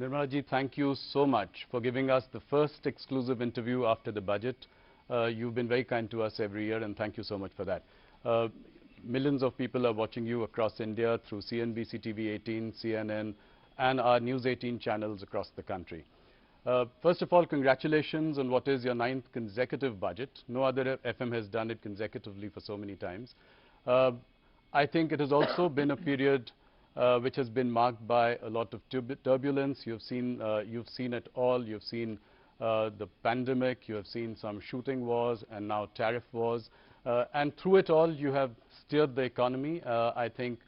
Nirmala ji, thank you so much for giving us the first exclusive interview after the budget. You've been very kind to us every year, and thank you so much for that. Millions of people are watching you across India through CNBC TV 18, CNN, and our News 18 channels across the country. First of all, congratulations on what is your 9th consecutive budget. No other FM has done it consecutively for so many times. I think it has also been a period which has been marked by a lot of turbulence. You've seen it all. You've seen the pandemic. You have seen some shooting wars and now tariff wars. And through it all, you have steered the economy. I think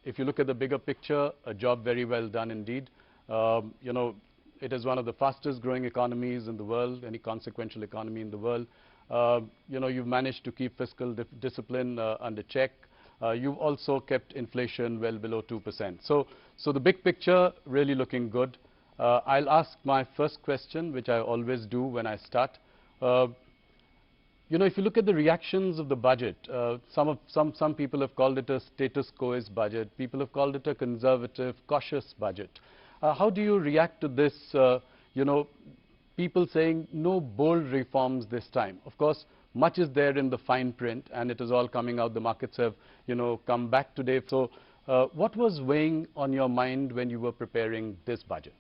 if you look at the bigger picture, a job very well done indeed. You know, it is one of the fastest growing economies in the world, any consequential economy in the world. You know, you've managed to keep fiscal discipline under check. You've also kept inflation well below 2%. So the big picture really looking good. I'll ask my first question, which I always do when I start. You know, if you look at the reactions of the budget, some people have called it a status quo-ish budget. People have called it a conservative, cautious budget. How do you react to this, you know, people saying no bold reforms this time? Of course, much is there in the fine print, and it is all coming out. The markets have, you know, come back today. So what was weighing on your mind when you were preparing this budget?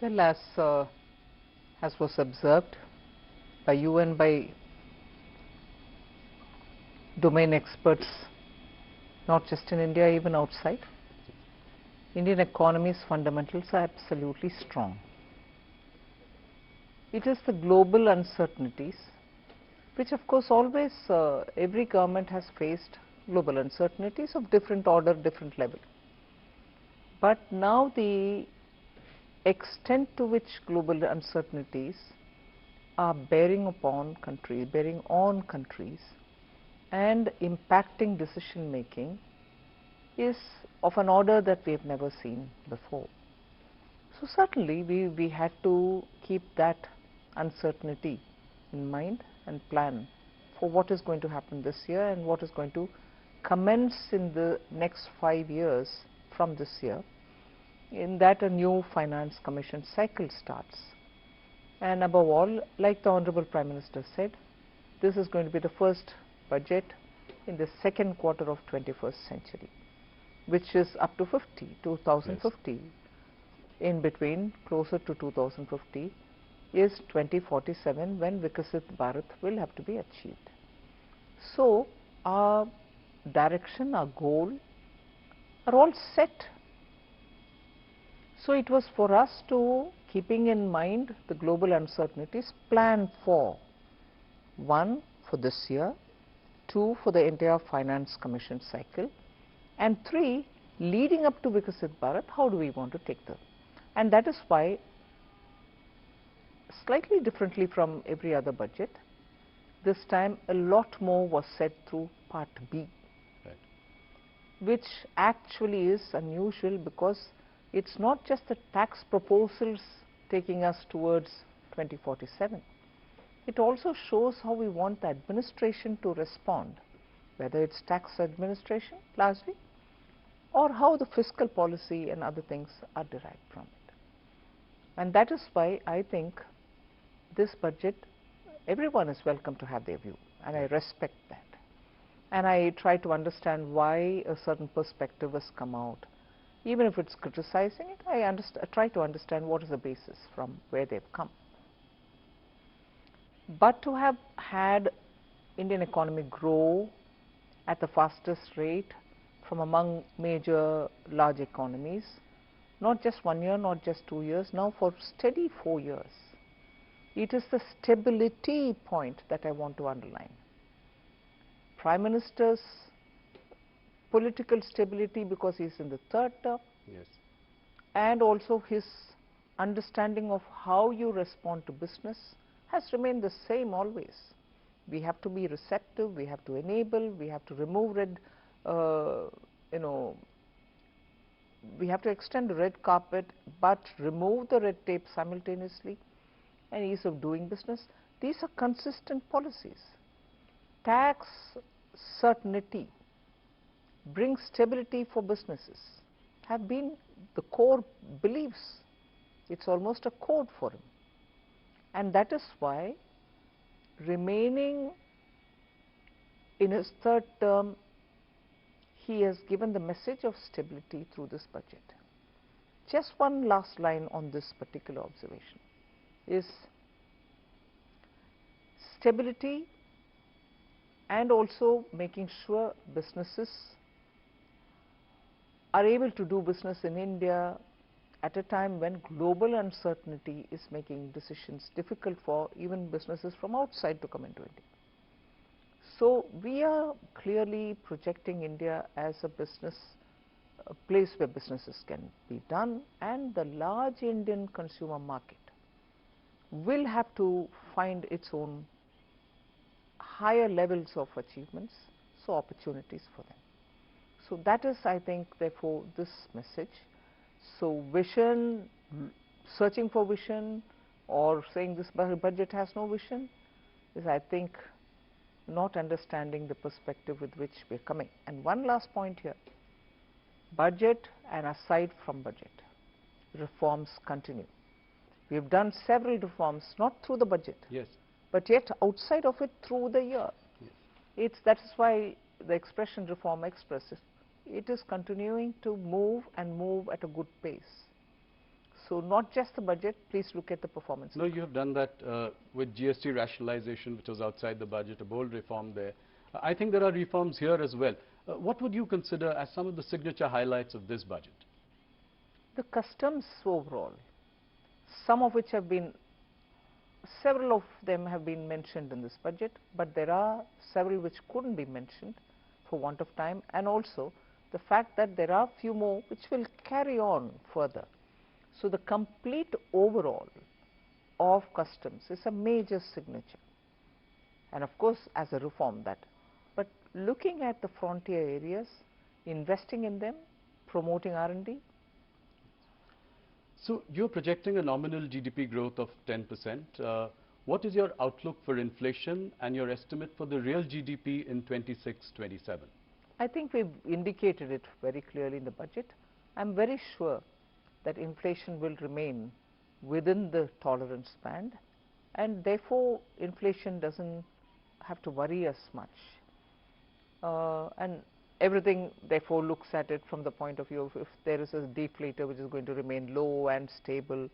Well, as was observed by you and by domain experts, not just in India, even outside, Indian economy's fundamentals are absolutely strong. It is the global uncertainties, which of course always every government has faced global uncertainties of different order, different level. But now the extent to which global uncertainties are bearing on countries and impacting decision making is of an order that we have never seen before. So certainly we had to keep that uncertainty in mind and plan for what is going to happen this year and what is going to commence in the next 5 years from this year. In that, a new finance commission cycle starts. And above all, like the Honorable Prime Minister said, this is going to be the first budget in the second quarter of 21st century, which is up to 2050. Yes. In between, closer to 2050, is 2047, when Vikasit Bharat will have to be achieved. So our direction, our goal are all set. So it was for us to, keeping in mind the global uncertainties, plan for 1, for this year, 2, for the entire finance commission cycle, and 3, leading up to Vikasit Bharat, how do we want to take them? And that is why, slightly differently from every other budget, this time a lot more was said through Part B, right, which actually is unusual because it's not just the tax proposals taking us towards 2047. It also shows how we want the administration to respond, whether it's tax administration largely, or how the fiscal policy and other things are derived from it. And that is why I think this budget, everyone is welcome to have their view, and I respect that. And I try to understand why a certain perspective has come out. Even if it's criticizing it, I try to understand what is the basis from where they've come. But to have had Indian economy grow at the fastest rate from among major large economies, not just 1 year, not just 2 years, now for steady 4 years, it is the stability point that I want to underline. Prime Minister's political stability because he is in the 3rd term, yes, and also his understanding of how you respond to business has remained the same always. We have to be receptive, we have to enable, we have to remove we have to extend the red carpet but remove the red tape simultaneously, and ease of doing business. These are consistent policies. Tax certainty bring stability for businesses have been the core beliefs. It's almost a code for him. And that is why, remaining in his third term, he has given the message of stability through this budget. Just one last line on this particular observation is stability and also making sure businesses are able to do business in India at a time when global uncertainty is making decisions difficult for even businesses from outside to come into India. So we are clearly projecting India as a place where businesses can be done, and the large Indian consumer market will have to find its own higher levels of achievements, so opportunities for them. So that is, I think, therefore, this message. So vision, searching for vision, or saying this budget has no vision, is, I think, not understanding the perspective with which we are coming. And one last point here, budget and aside from budget, reforms continue. We have done several reforms, not through the budget, Yes. but yet outside of it through the year. Yes. That is why the expression Reform Express, it is continuing to move and move at a good pace. So not just the budget, please look at the performance. No, you have done that with GST rationalization, which was outside the budget, a bold reform there. I think there are reforms here as well. What would you consider as some of the signature highlights of this budget? The customs overall, some of which have been, several of them have been mentioned in this budget, but there are several which couldn't be mentioned for want of time, and also the fact that there are few more which will carry on further. So the complete overall of customs is a major signature, and of course as a reform that, but looking at the frontier areas, investing in them, promoting R&D. So you're projecting a nominal GDP growth of 10%. What is your outlook for inflation and your estimate for the real GDP in 26-27? I think we've indicated it very clearly in the budget. I'm very sure that inflation will remain within the tolerance band, and therefore inflation doesn't have to worry us much. And everything therefore looks at it from the point of view of, if there is a deflator which is going to remain low and stable,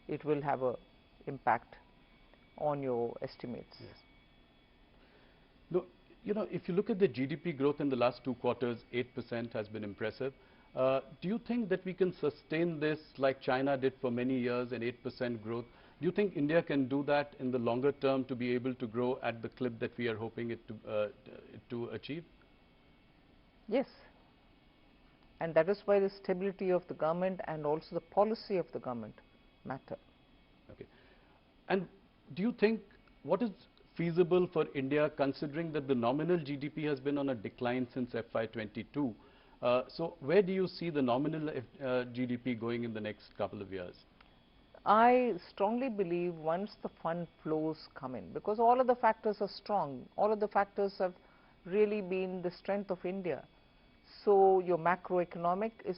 it will have an impact on your estimates. Yes. No, you know, if you look at the GDP growth in the last 2 quarters, 8% has been impressive. Do you think that we can sustain this like China did for many years, an 8% growth? Do you think India can do that in the longer term to be able to grow at the clip that we are hoping it to achieve? Yes, and that is why the stability of the government and also the policy of the government matter. Okay. And do you think, what is feasible for India considering that the nominal GDP has been on a decline since FY22? So where do you see the nominal GDP going in the next couple of years? I strongly believe once the fund flows come in, because all of the factors are strong, all of the factors have really been the strength of India. So your macroeconomic is,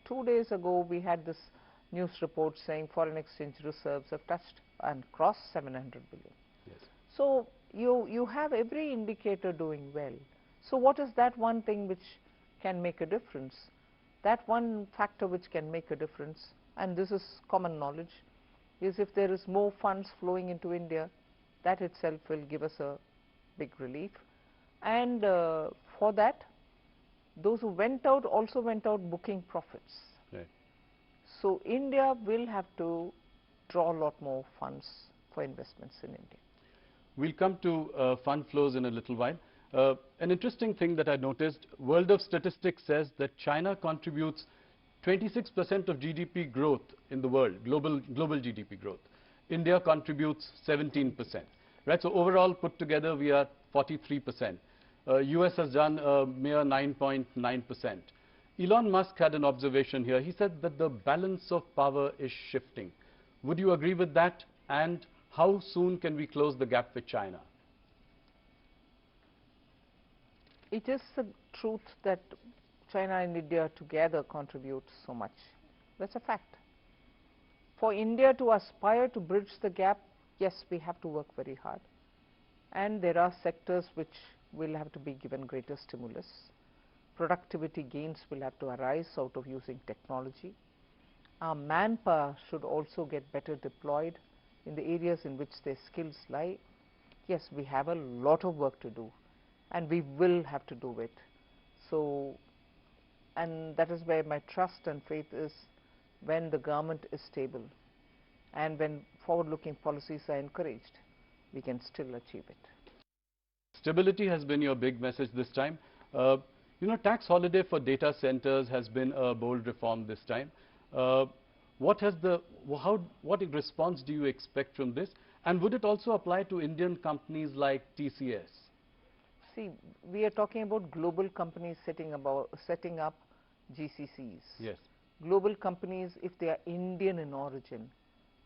2 days ago we had this news report saying foreign exchange reserves have touched and crossed 700 billion. Yes. So you have every indicator doing well. So what is that one thing which can make a difference? That one factor which can make a difference, and this is common knowledge, is if there is more funds flowing into India, that itself will give us a big relief. And for that, those who went out also went out booking profits. Right. So India will have to draw a lot more funds for investments in India. We'll come to fund flows in a little while. An interesting thing that I noticed, World of Statistics says that China contributes 26% of GDP growth in the world, global GDP growth. India contributes 17%. Right? So overall put together we are 43%. US has done a mere 9.9%. Elon Musk had an observation here. He said that the balance of power is shifting. Would you agree with that? And how soon can we close the gap with China? It is the truth that China and India together contribute so much. That's a fact. For India to aspire to bridge the gap, yes, we have to work very hard. And there are sectors which will have to be given greater stimulus. Productivity gains will have to arise out of using technology. Our manpower should also get better deployed in the areas in which their skills lie. Yes, we have a lot of work to do, and we will have to do it. So, and that is where my trust and faith is. When the government is stable and when forward-looking policies are encouraged, we can still achieve it. Stability has been your big message this time. You know, tax holiday for data centers has been a bold reform this time. What response do you expect from this? And would it also apply to Indian companies like TCS? See, we are talking about global companies setting up GCCs. Yes. Global companies, if they are Indian in origin,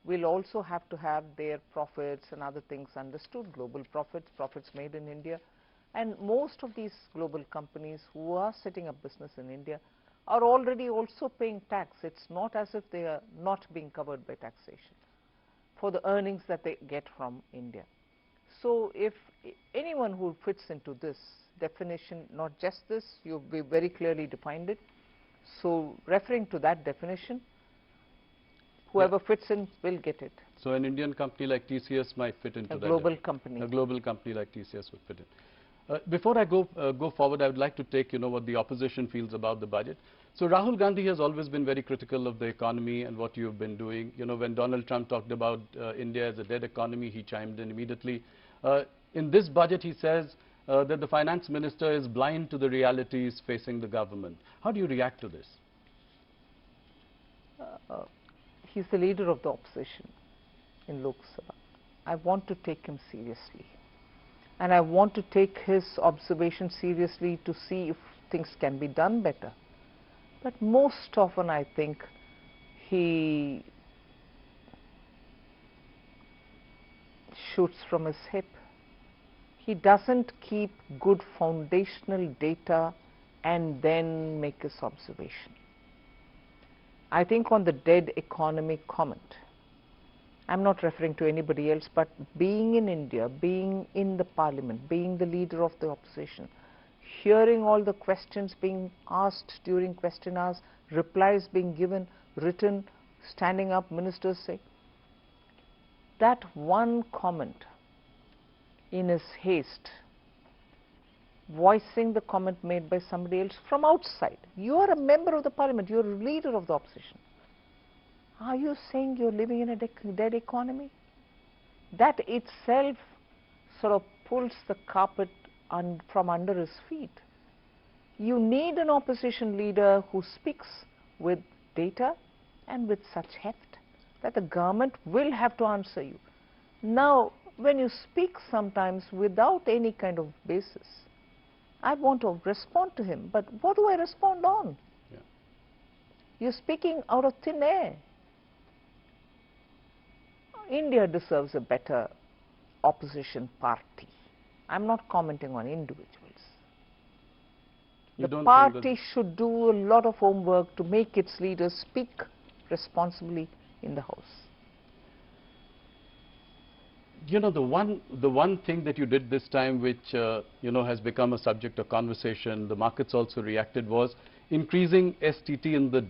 will also have to have their profits and other things understood, global profits made in India. And most of these global companies who are setting up business in India are already also paying tax. It's not as if they are not being covered by taxation for the earnings that they get from India. So if anyone who fits into this definition, not just this, you've very clearly defined it. So referring to that definition, whoever fits in will get it. So an Indian company like TCS might fit into that. A global company. A global company like TCS would fit in. Before I go forward, I would like to take, what the opposition feels about the budget. So Rahul Gandhi has always been very critical of the economy and what you've been doing. You know, when Donald Trump talked about India as a dead economy, he chimed in immediately. In this budget, he says that the finance minister is blind to the realities facing the government. How do you react to this? He's the leader of the opposition in Lok Sabha. I want to take him seriously. And I want to take his observation seriously to see if things can be done better. But most often I think he shoots from his hip. He doesn't keep good foundational data and then make his observation. I think on the dead economy comment, I'm not referring to anybody else, but being in India, being in the parliament, being the leader of the opposition, hearing all the questions being asked during question hours, replies being given, written, standing up, ministers say, that one comment in his haste, voicing the comment made by somebody else from outside. You are a member of the parliament, you are a leader of the opposition. Are you saying you're living in a dead economy? That itself sort of pulls the carpet from under his feet. You need an opposition leader who speaks with data and with such heft that the government will have to answer you. Now, when you speak sometimes without any kind of basis, I want to respond to him, but what do I respond on? Yeah. You're speaking out of thin air. India deserves a better opposition party. I'm not commenting on individuals. The party should do a lot of homework to make its leaders speak responsibly in the House. You know, the one thing that you did this time which, has become a subject of conversation, the markets also reacted, was increasing STT in the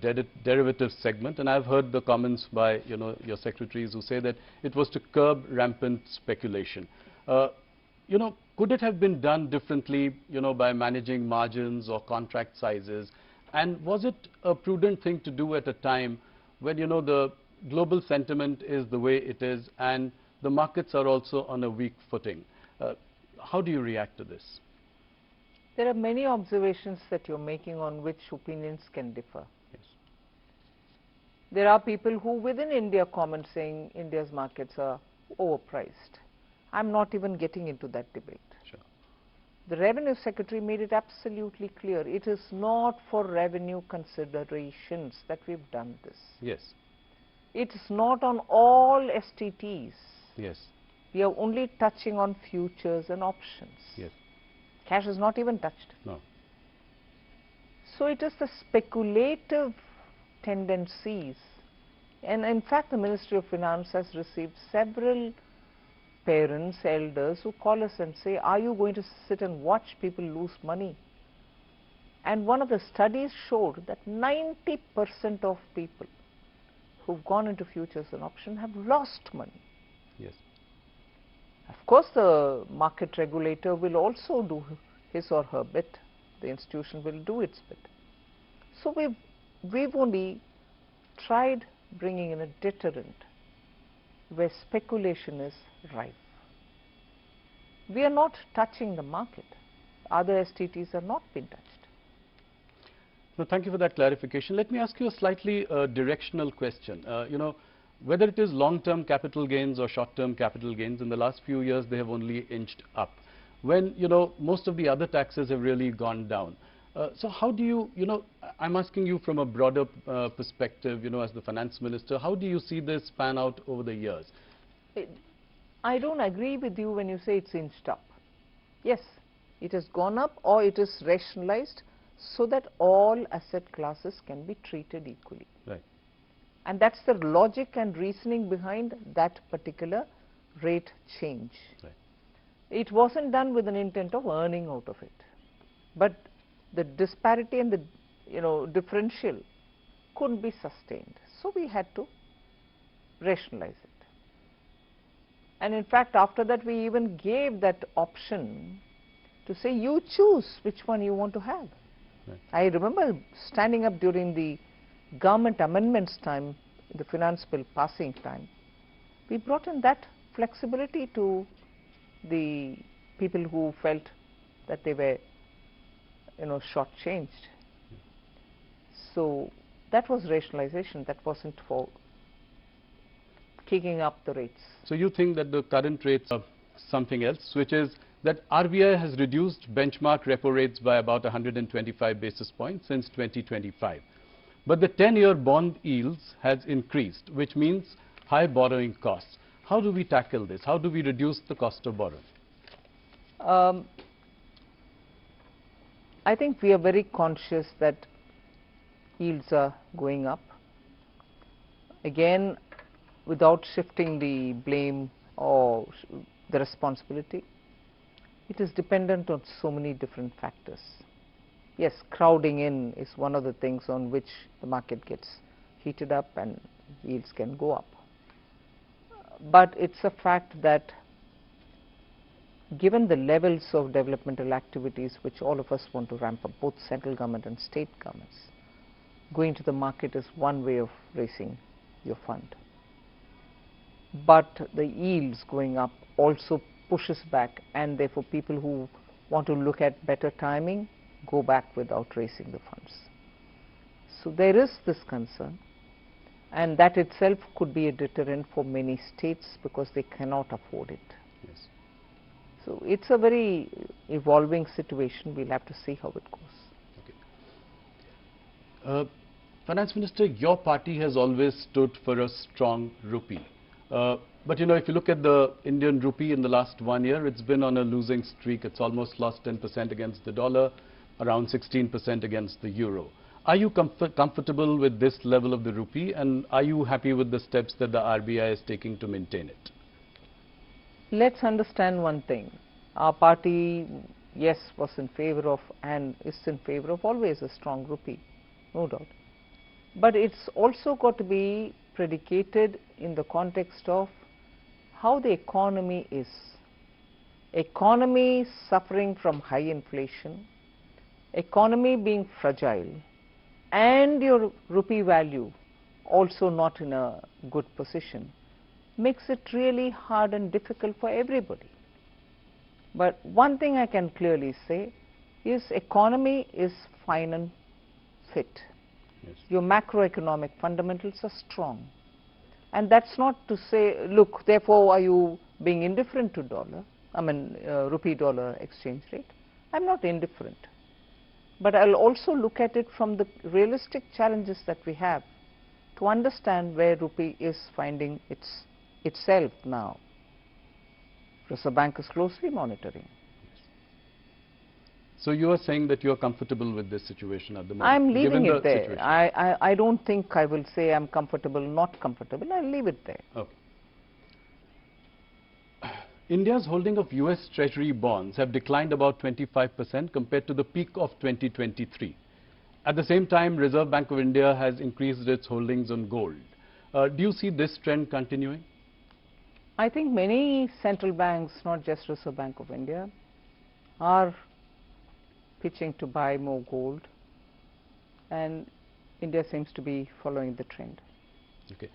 derivatives segment. And I've heard the comments by, your secretaries who say that it was to curb rampant speculation. Could it have been done differently, by managing margins or contract sizes? And was it a prudent thing to do at a time when, the global sentiment is the way it is and the markets are also on a weak footing? How do you react to this? There are many observations that you're making on which opinions can differ. Yes. There are people who within India comment saying India's markets are overpriced. I'm not even getting into that debate. Sure. The Revenue Secretary made it absolutely clear. It is not for revenue considerations that we've done this. Yes. It is not on all STTs. Yes. We are only touching on futures and options. Yes. Cash is not even touched. No. So it is the speculative tendencies, and in fact the Ministry of Finance has received several parents, elders who call us and say, are you going to sit and watch people lose money? And one of the studies showed that 90% of people who've gone into futures and options have lost money. Yes. Of course, the market regulator will also do his or her bit. The institution will do its bit. So we've only tried bringing in a deterrent where speculation is rife. We are not touching the market. Other STTs are not being touched. No, thank you for that clarification. Let me ask you a slightly directional question. You know, whether it is long-term capital gains or short-term capital gains, in the last few years they have only inched up. When, you know, most of the other taxes have really gone down. So how do you, you know, I'm asking you from a broader perspective, you know, as the finance minister, how do you see this pan out over the years? I don't agree with you when you say it's inched up. Yes, it has gone up or it is rationalized so that all asset classes can be treated equally. Right. And that's the logic and reasoning behind that particular rate change. Right. It wasn't done with an intent of earning out of it. But the disparity and the, you know, differential couldn't be sustained. So we had to rationalize it. And in fact, after that we even gave that option to say you choose which one you want to have. Right. I remember standing up during the government amendments time, the finance bill passing time. We brought in that flexibility to the people who felt that they were, you know, shortchanged. So that was rationalization. That wasn't for kicking up the rates. So you think that the current rates are something else, which is that RBI has reduced benchmark repo rates by about 125 basis points since 2025. But the 10-year bond yields has increased, which means high borrowing costs. How do we tackle this? How do we reduce the cost of borrowing? I think we are very conscious that yields are going up. Again, without shifting the blame or the responsibility, it is dependent on so many different factors. Yes, crowding in is one of the things on which the market gets heated up and yields can go up. But it's a fact that given the levels of developmental activities which all of us want to ramp up, both central government and state governments, going to the market is one way of raising your fund. But the yields going up also pushes back, and therefore people who want to look at better timing go back without raising the funds. So there is this concern, and that itself could be a deterrent for many states because they cannot afford it. Yes. So it's a very evolving situation. We'll have to see how it goes. Okay. Finance Minister, your party has always stood for a strong rupee. But you know, if you look at the Indian rupee in the last 1 year, it's been on a losing streak. It's almost lost 10% against the dollar, around 16% against the euro. Are you comfortable with this level of the rupee, and are you happy with the steps that the RBI is taking to maintain it? Let's understand one thing. Our party, yes, was in favor of and is in favor of always a strong rupee, no doubt. But it's also got to be predicated in the context of how the economy is. Economy suffering from high inflation, economy being fragile, and your rupee value also not in a good position, makes it really hard and difficult for everybody. But one thing I can clearly say is economy is fine and fit. Yes. Your macroeconomic fundamentals are strong. And that's not to say, look, therefore are you being indifferent to dollar, rupee dollar exchange rate. I'm not indifferent. But I'll also look at it from the realistic challenges that we have to understand where rupee is finding itself now. Reserve Bank is closely monitoring. So you are saying that you are comfortable with this situation at the moment? I'm leaving given it the there. situation. I don't think I will say I'm comfortable, not comfortable. I'll leave it there. Okay. India's holding of US Treasury bonds have declined about 25% compared to the peak of 2023. At the same time, Reserve Bank of India has increased its holdings on gold. Do you see this trend continuing? I think many central banks, not just Reserve Bank of India, are pitching to buy more gold, and India seems to be following the trend. Okay.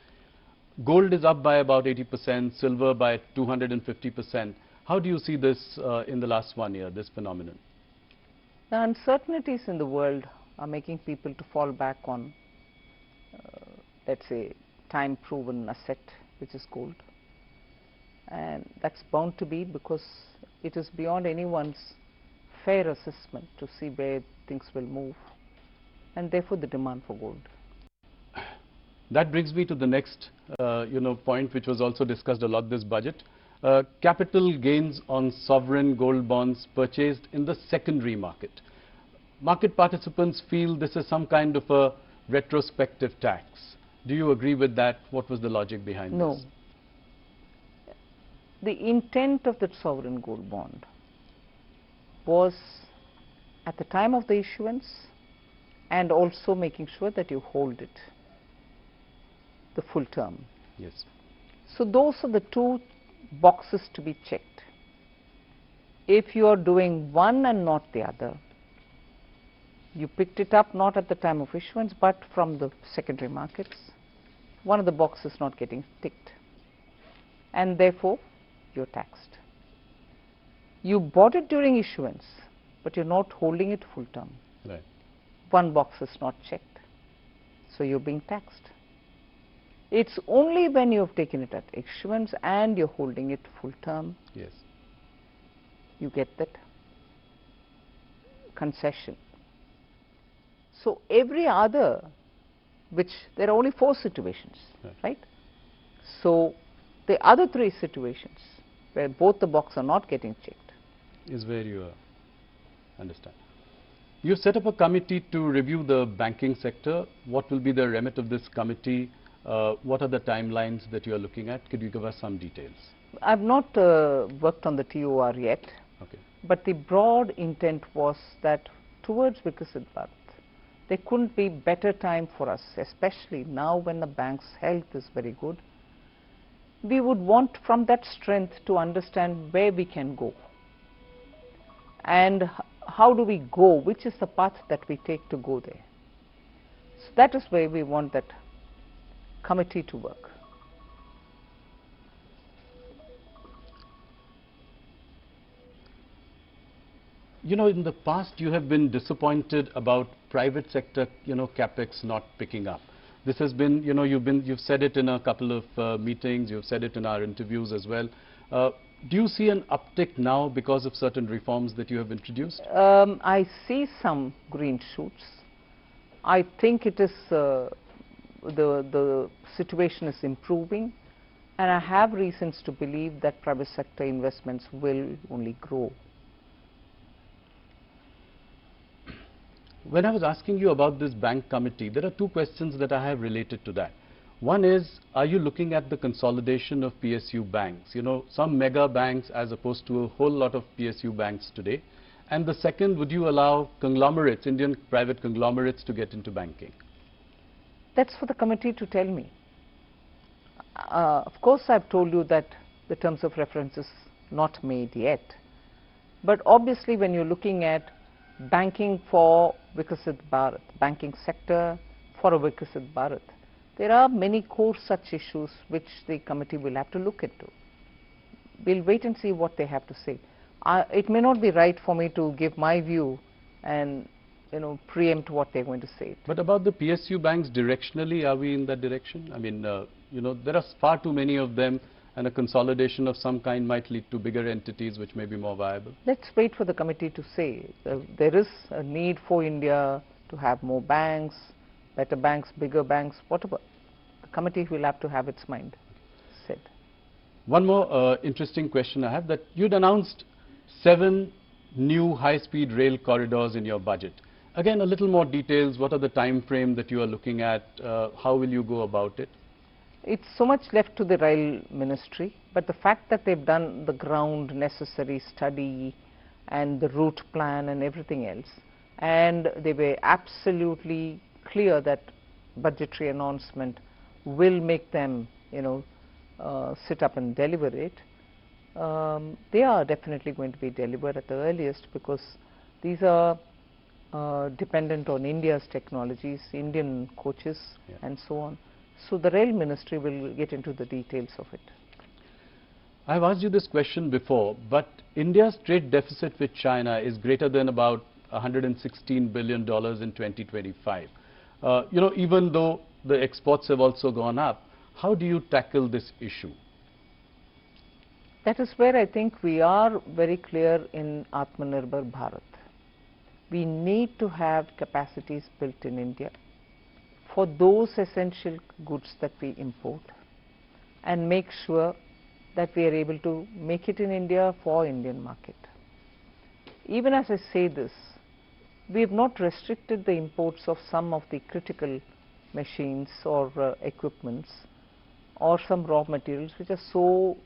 Gold is up by about 80%, silver by 250%. How do you see this in the last 1 year, this phenomenon? The uncertainties in the world are making people to fall back on, let's say, time-proven asset, which is gold. And that's bound to be because it is beyond anyone's fair assessment to see where things will move, and therefore the demand for gold. That brings me to the next point, which was also discussed a lot this budget. Capital gains on sovereign gold bonds purchased in the secondary market. Market participants feel this is some kind of a retrospective tax. Do you agree with that? What was the logic behind this? No. The intent of that sovereign gold bond was at the time of the issuance and also making sure that you hold it the full term. Yes. So those are the two boxes to be checked. If you are doing one and not the other, you picked it up not at the time of issuance but from the secondary markets, one of the boxes not getting ticked, and therefore you're taxed. You bought it during issuance, but you're not holding it full term. Right. One box is not checked, so you're being taxed. It's only when you have taken it at issuance and you're holding it full term, yes, you get that concession. So every other, which there are only 4 situations, right? So the other 3 situations where both the boxes are not getting checked is where you understand. You've set up a committee to review the banking sector. What will be the remit of this committee? What are the timelines that you are looking at? Could you give us some details? I've not worked on the TOR yet, okay, but the broad intent was that towards Viksit Bharat, there couldn't be better time for us, especially now when the bank's health is very good. We would want from that strength to understand where we can go and how do we go, which is the path that we take to go there. So that is where we want that committee to work. You know, in the past you have been disappointed about private sector, capex not picking up. This has been, you've said it in a couple of meetings, you've said it in our interviews as well. Do you see an uptick now because of certain reforms that you have introduced? I see some green shoots. I think it is the situation is improving, and I have reasons to believe that private sector investments will only grow. When I was asking you about this bank committee, there are 2 questions that I have related to that. One is, are you looking at the consolidation of PSU banks? Some mega banks as opposed to a whole lot of PSU banks today. And the second, would you allow conglomerates, Indian private conglomerates, to get into banking? That's for the committee to tell me. Of course, I've told you that the terms of reference is not made yet. But obviously, when you're looking at banking for Viksit Bharat, banking sector for a Viksit Bharat, there are many core such issues which the committee will have to look into. We'll wait and see what they have to say. It may not be right for me to give my view and preempt what they're going to say. But about the PSU banks, directionally, are we in that direction? I mean, there are far too many of them, and a consolidation of some kind might lead to bigger entities which may be more viable. Let's wait for the committee to say. There is a need for India to have more banks, better banks, bigger banks, whatever. The committee will have to have its mind said. One more interesting question I have, that you'd announced 7 new high-speed rail corridors in your budget. Again, a little more details. What are the time frame that you are looking at? How will you go about it? It's so much left to the rail ministry, but the fact that they've done the ground necessary study and the route plan and everything else, and they were absolutely clear that budgetary announcement will make them, sit up and deliver it. They are definitely going to be delivered at the earliest, because these are dependent on India's technologies, Indian coaches, and so on. So the rail ministry will get into the details of it. I've asked you this question before, but India's trade deficit with China is greater than about $116 billion in 2025. Even though the exports have also gone up, how do you tackle this issue? That is where I think we are very clear in Atmanirbhar Bharat. We need to have capacities built in India for those essential goods that we import, and make sure that we are able to make it in India for Indian market. Even as I say this, we have not restricted the imports of some of the critical machines or equipments or some raw materials which are so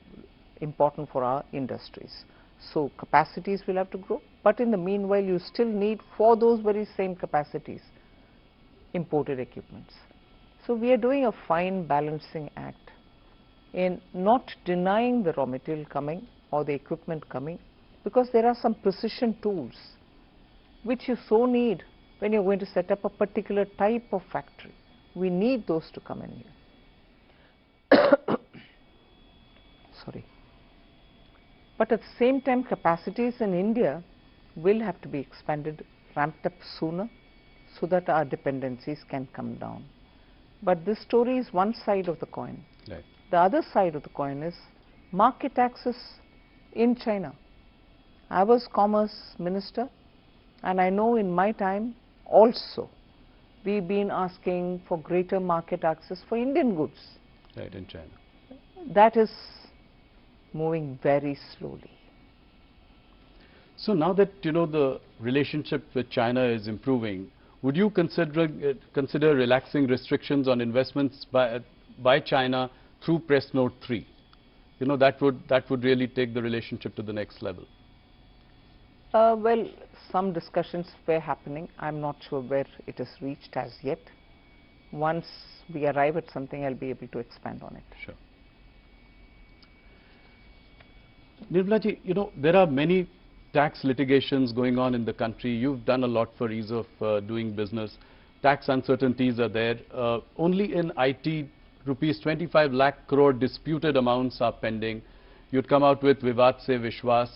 important for our industries. So capacities will have to grow, but in the meanwhile you still need, for those very same capacities, imported equipments. So we are doing a fine balancing act in not denying the raw material coming or the equipment coming, because there are some precision tools which you so need when you're going to set up a particular type of factory. We need those to come in here. Sorry. But at the same time, capacities in India will have to be expanded, ramped up sooner, so that our dependencies can come down. But this story is one side of the coin. Right. The other side of the coin is market access in China. I was Commerce Minister, and I know in my time also we've been asking for greater market access for Indian goods. Right, in China. That is moving very slowly. So now that the relationship with China is improving, would you consider relaxing restrictions on investments by China through Press Note 3? That would really take the relationship to the next level. Well, some discussions were happening. I'm not sure where it is reached as yet. Once we arrive at something, I'll be able to expand on it. Sure. Nirmala ji, there are many tax litigations going on in the country. You've done a lot for ease of doing business. Tax uncertainties are there. Only in IT, rupees 25 lakh crore disputed amounts are pending. You'd come out with Vivad Se Vishwas.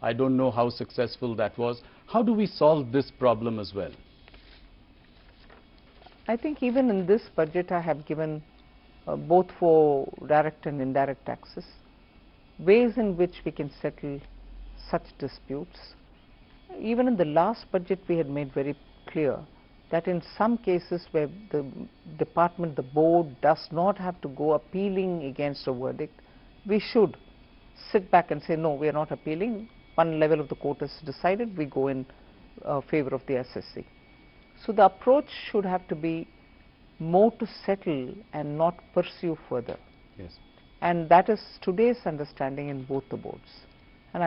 I don't know how successful that was. How do we solve this problem as well? I think even in this budget I have given both for direct and indirect taxes, ways in which we can settle such disputes. Even in the last budget we had made very clear that in some cases where the department, the board does not have to go appealing against a verdict, we should sit back and say, no, we are not appealing. One level of the court has decided, we go in favor of the SSC. So the approach should have to be more to settle and not pursue further. Yes. And that is today's understanding in both the boards. And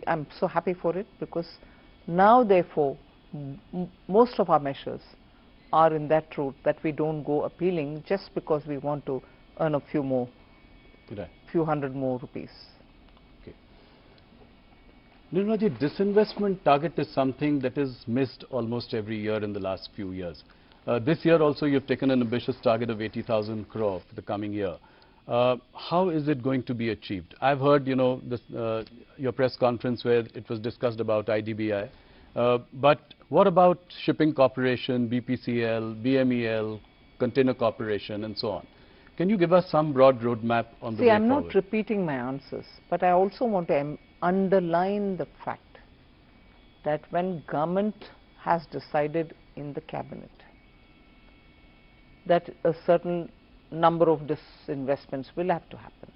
I'm so happy for it, because now therefore most of our measures are in that route, that we don't go appealing just because we want to earn a few hundred more rupees. Okay. Nirmala ji, disinvestment target is something that is missed almost every year in the last few years. This year also you've taken an ambitious target of 80,000 crore for the coming year. How is it going to be achieved? I've heard, your press conference where it was discussed about IDBI. But what about Shipping Corporation, BPCL, BMEL, Container Corporation, and so on? Can you give us some broad roadmap on the way forward? I'm not repeating my answers, but I also want to underline the fact that when government has decided in the cabinet that a certain number of disinvestments will have to happen,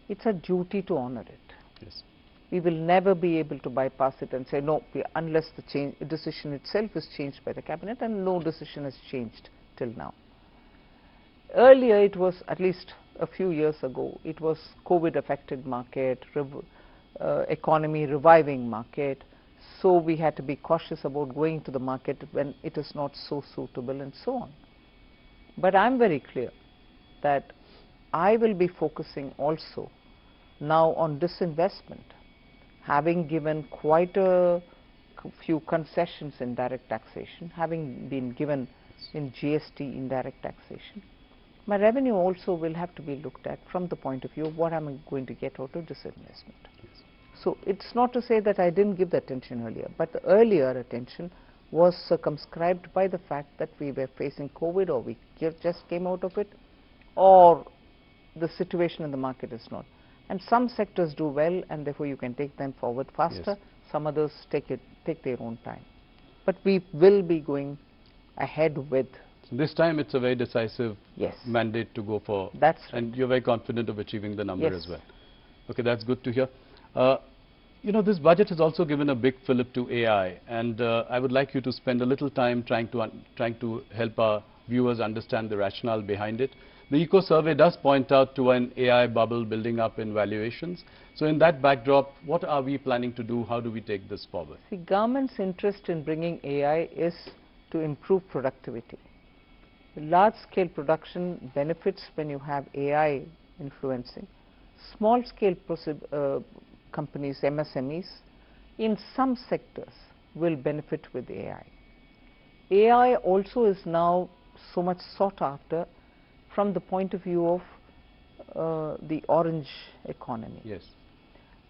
it's a duty to honor it. Yes. we will never be able to bypass it and say no, unless the decision itself is changed by the cabinet, and no decision has changed till now. Earlier it was, at least a few years ago, it was COVID affected market, economy reviving market, so we had to be cautious about going to the market when it is not so suitable and so on. But I am very clear that I will be focusing also now on disinvestment, having given quite a few concessions in direct taxation, having been given in GST indirect taxation. My revenue also will have to be looked at from the point of view of what am I going to get out of disinvestment. Yes. So it's not to say that I didn't give the attention earlier, but the earlier attention was circumscribed by the fact that we were facing COVID, or we just came out of it, or the situation in the market is not. And some sectors do well, and therefore you can take them forward faster. Yes. Some others take their own time. But we will be going ahead with. So this time it's a very decisive yes. mandate to go for. That's right. And you're very confident of achieving the number yes. as well. Okay, that's good to hear. You know, this budget has also given a big fillip to AI, and I would like you to spend a little time trying to help our viewers understand the rationale behind it. The Eco Survey does point out to an AI bubble building up in valuations. So in that backdrop, what are we planning to do? How do we take this forward? See, government's interest in bringing AI is to improve productivity. Large-scale production benefits when you have AI influencing. Small-scale companies, MSMEs, in some sectors will benefit with AI. AI also is now so much sought after from the point of view of the orange economy. Yes.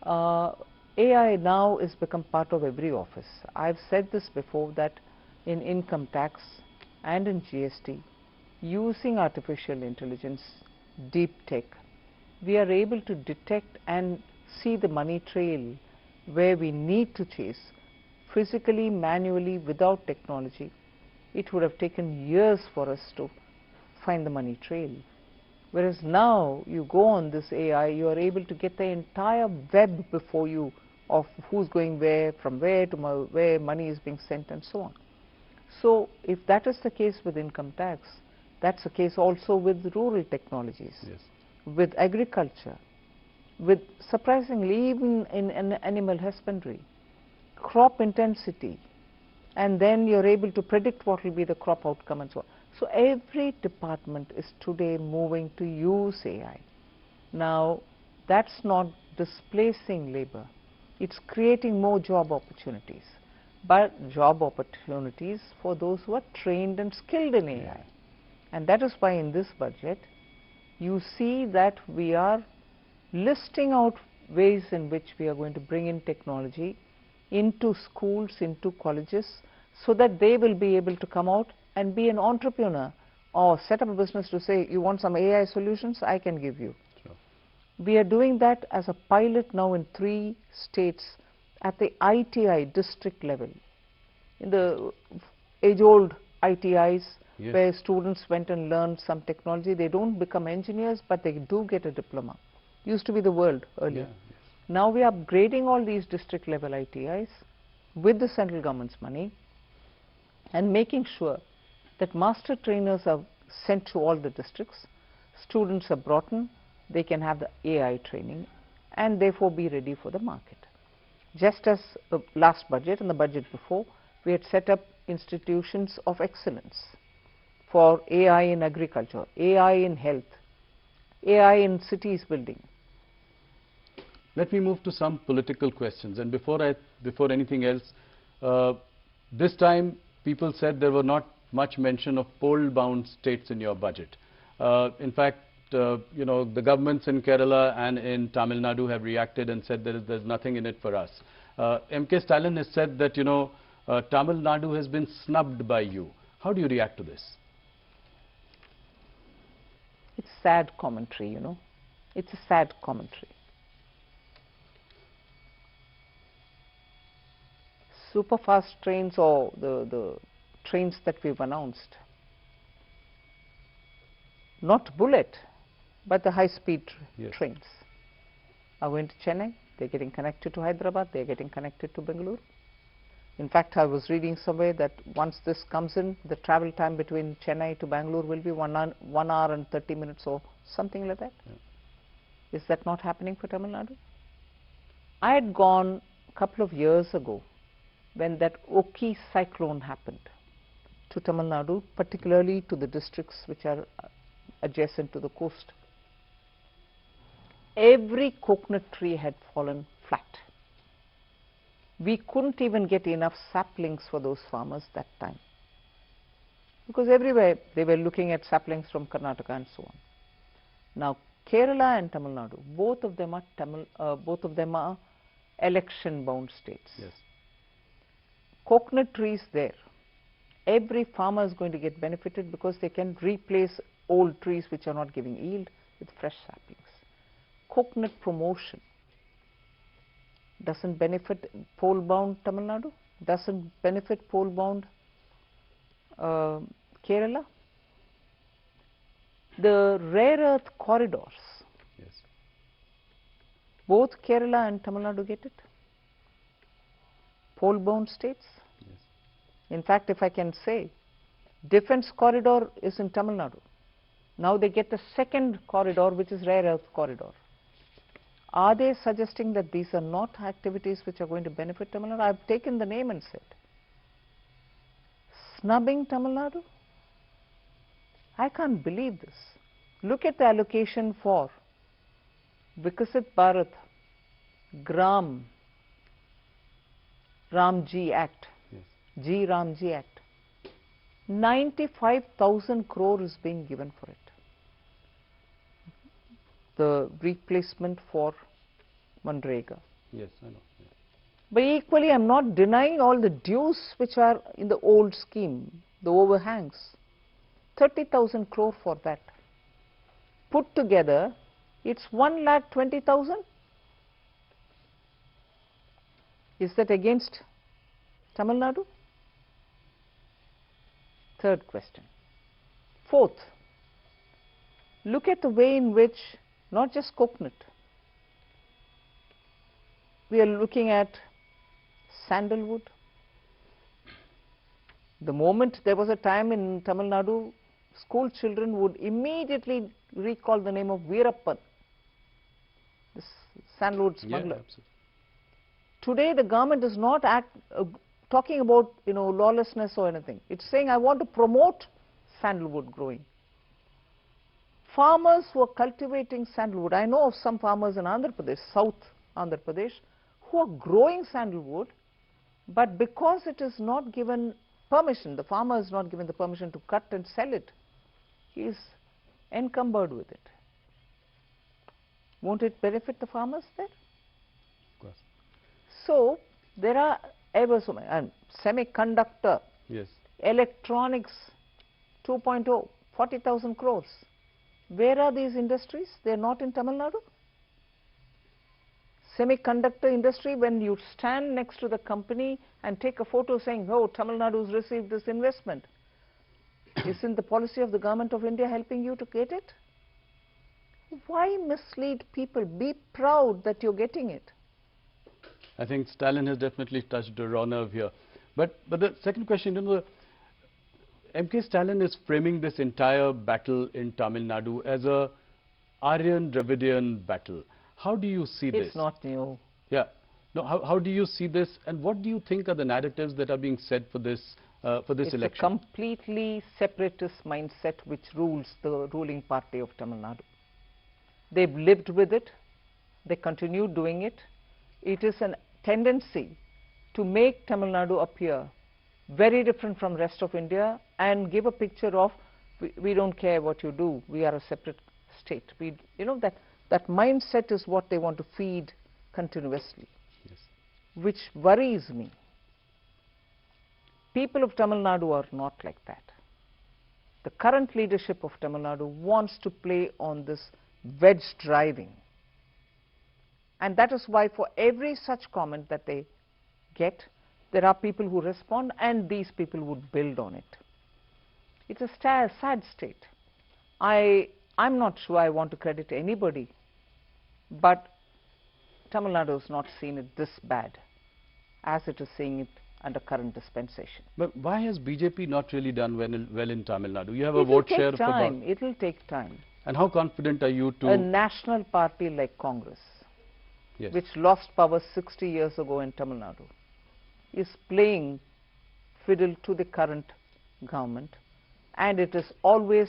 AI now has become part of every office. I've said this before, that in income tax and in GST, using artificial intelligence, deep tech, we are able to detect and see the money trail where we need to chase. Physically, manually, without technology, it would have taken years for us to find the money trail. Whereas now, you go on this AI, you are able to get the entire web before you of who's going where, from where to where money is being sent, and so on. So if that is the case with income tax, that's the case also with rural technologies, yes. with agriculture, with surprisingly even in animal husbandry, crop intensity, and then you're able to predict what will be the crop outcome and so on. So every department is today moving to use AI. Now, that's not displacing labor, it's creating more job opportunities, but job opportunities for those who are trained and skilled in AI. And that is why in this budget, you see that we are listing out ways in which we are going to bring in technology into schools, into colleges, so that they will be able to come out and be an entrepreneur or set up a business to say, you want some AI solutions, I can give you. Sure. We are doing that as a pilot now in 3 states at the ITI district level. In the age-old ITIs, yes. where students went and learned some technology, they don't become engineers, but they do get a diploma. Used to be the world earlier. Yeah, yes. Now we are upgrading all these district level ITIs with the central government's money and making sure that master trainers are sent to all the districts, students are brought in, they can have the AI training and therefore be ready for the market. Just as the last budget and the budget before, we had set up institutions of excellence for AI in agriculture, AI in health, AI in cities building. Let me move to some political questions, and before anything else, this time people said there were not much mention of poll-bound states in your budget. In fact, you know, the governments in Kerala and in Tamil Nadu have reacted and said there's nothing in it for us. MK Stalin has said that, you know, Tamil Nadu has been snubbed by you. How do you react to this? It's sad commentary, you know. It's a sad commentary. Super-fast trains, or the trains that we've announced, not bullet, but the high-speed yes. trains, are going to Chennai, They're getting connected to Hyderabad, they're getting connected to Bengaluru. In fact, I was reading somewhere that once this comes in, the travel time between Chennai to Bangalore will be 1 hour and 30 minutes or something like that. Yeah. Is that not happening for Tamil Nadu? I had gone a couple of years ago when that Oki cyclone happened to Tamil Nadu, particularly to the districts which are adjacent to the coast. Every coconut tree had fallen flat. We couldn't even get enough saplings for those farmers that time, because everywhere they were looking at saplings from Karnataka and so on. Now Kerala and Tamil Nadu, both of them are election-bound states. Yes. Coconut trees there, every farmer is going to get benefited because they can replace old trees which are not giving yield with fresh saplings. Coconut promotion doesn't benefit pole-bound Tamil Nadu, doesn't benefit pole-bound Kerala. The rare earth corridors, yes, both Kerala and Tamil Nadu get it. Pole-bound states. yes. In fact, if I can say, defense corridor is in Tamil Nadu. Now they get the second corridor, which is rare earth corridor. Are they suggesting that these are not activities which are going to benefit Tamil Nadu? I've taken the name and said, snubbing Tamil Nadu? I can't believe this. Look at the allocation for Vikasit Bharat Gram Ramji Act, Yes. G Ramji Act. 95,000 crore is being given for it. The replacement for Manrega. Yes, I know. Yeah. But equally, I'm not denying all the dues which are in the old scheme, the overhangs. 30,000 crore for that. Put together, it's 1,20,000. Is that against Tamil Nadu? Third question. Fourth, look at the way in which not just coconut, we are looking at sandalwood. The moment there was a time in Tamil Nadu, school children would immediately recall the name of Veerappan, this sandalwood smuggler. Yeah, absolutely. Today the government is not talking about lawlessness or anything. It's saying, I want to promote sandalwood growing. Farmers who are cultivating sandalwood, I know of some farmers in Andhra Pradesh, South Andhra Pradesh, who are growing sandalwood, but because it is not given permission, the farmer is not given the permission to cut and sell it, he is encumbered with it. Won't it benefit the farmers there? Of course. So there are ever so many, and semiconductor, Yes. electronics 2.0, 40,000 crores. Where are these industries? They are not in Tamil Nadu. Semiconductor industry, when you stand next to the company and take a photo saying, oh, Tamil Nadu has received this investment, isn't the policy of the government of India helping you to get it? Why mislead people? Be proud that you're getting it. I think Stalin has definitely touched a raw nerve here. But the second question, MK Stalin is framing this entire battle in Tamil Nadu as a Aryan-Dravidian battle. How do you see this? It's not new. Yeah. No, how do you see this, and what do you think are the narratives that are being said for this election? It's a completely separatist mindset which rules the ruling party of Tamil Nadu. They've lived with it. They continue doing it. It is a tendency to make Tamil Nadu appear very different from rest of India and give a picture of we don't care what you do, we are a separate state. That mindset is what they want to feed continuously, Yes. which worries me. People of Tamil Nadu are not like that. The current leadership of Tamil Nadu wants to play on this wedge driving. And that is why for every such comment that they get, there are people who respond, and these people would build on it. It's a sad state. I'm not sure I want to credit anybody, but Tamil Nadu has not seen it this bad as it is seeing it under current dispensation. But why has BJP not really done well in Tamil Nadu? You have a vote share of about... It will take time. And how confident are you to... A national party like Congress, yes, which lost power 60 years ago in Tamil Nadu, is playing fiddle to the current government, and it is always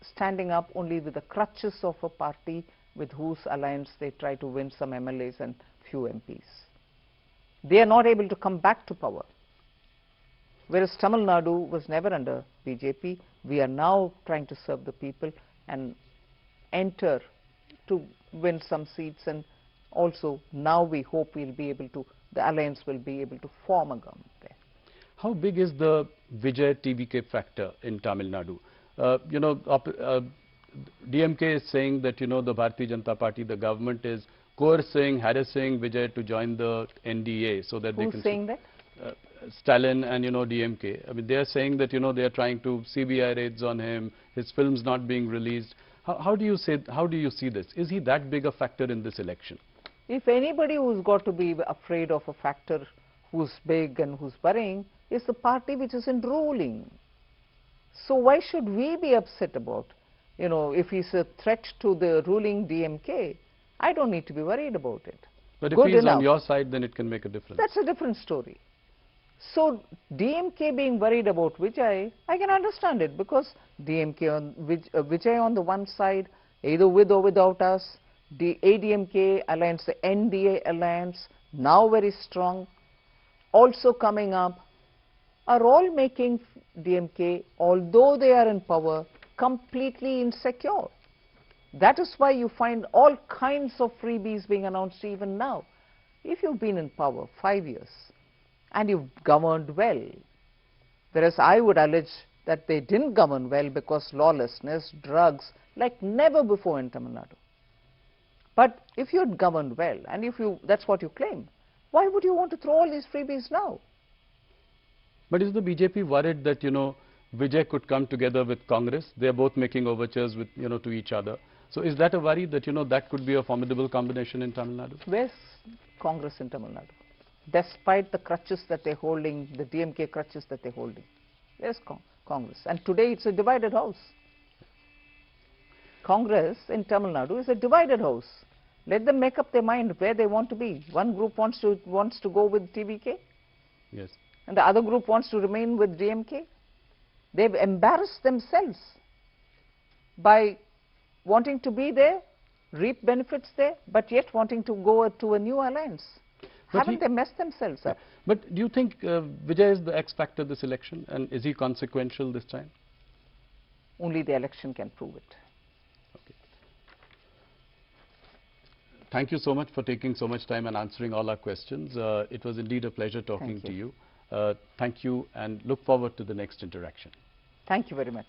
standing up only with the crutches of a party with whose alliance they try to win some MLAs and few MPs. They are not able to come back to power. Whereas Tamil Nadu was never under BJP, we are now trying to serve the people and enter to win some seats, and also now we hope we'll be able to, the alliance will be able to form a government there. How big is the Vijay TVK factor in Tamil Nadu? DMK is saying that, the Bharatiya Janata Party, the government is coercing, harassing Vijay to join the NDA so that they can... Who's saying that? Stalin and, DMK. I mean, they are saying that, they are trying to CBI raids on him, his films not being released. How do you see this? Is he that big a factor in this election? If anybody who's got to be afraid of a factor who's big and who's worrying, is the party which is in ruling. So why should we be upset about, if he's a threat to the ruling DMK, I don't need to be worried about it. But if he's on your side, then it can make a difference. That's a different story. So DMK being worried about Vijay, I can understand it, because DMK on Vijay on the one side, either with or without us, the ADMK alliance, the NDA alliance, now very strong, also coming up, are all making DMK, although they are in power, completely insecure. That is why you find all kinds of freebies being announced even now. If you've been in power 5 years and you've governed well, whereas I would allege that they didn't govern well because lawlessness, drugs, like never before in Tamil Nadu. But if you had governed well, and that's what you claim, why would you want to throw all these freebies now? But is the BJP worried that, Vijay could come together with Congress? They are both making overtures with, to each other. So is that a worry that, that could be a formidable combination in Tamil Nadu? Where's Congress in Tamil Nadu? Despite the crutches that they're holding, the DMK crutches that they're holding, where's Congress? And today it's a divided house. Congress in Tamil Nadu is a divided house. Let them make up their mind where they want to be. One group wants to go with TVK. Yes. And the other group wants to remain with DMK. They've embarrassed themselves by wanting to be there, reap benefits there, but yet wanting to go to a new alliance. But haven't they messed themselves up? But do you think Vijay is the X factor this election, and is he consequential this time? Only the election can prove it. Okay. Thank you so much for taking so much time and answering all our questions. It was indeed a pleasure talking to you. Thank you, and look forward to the next interaction. Thank you very much.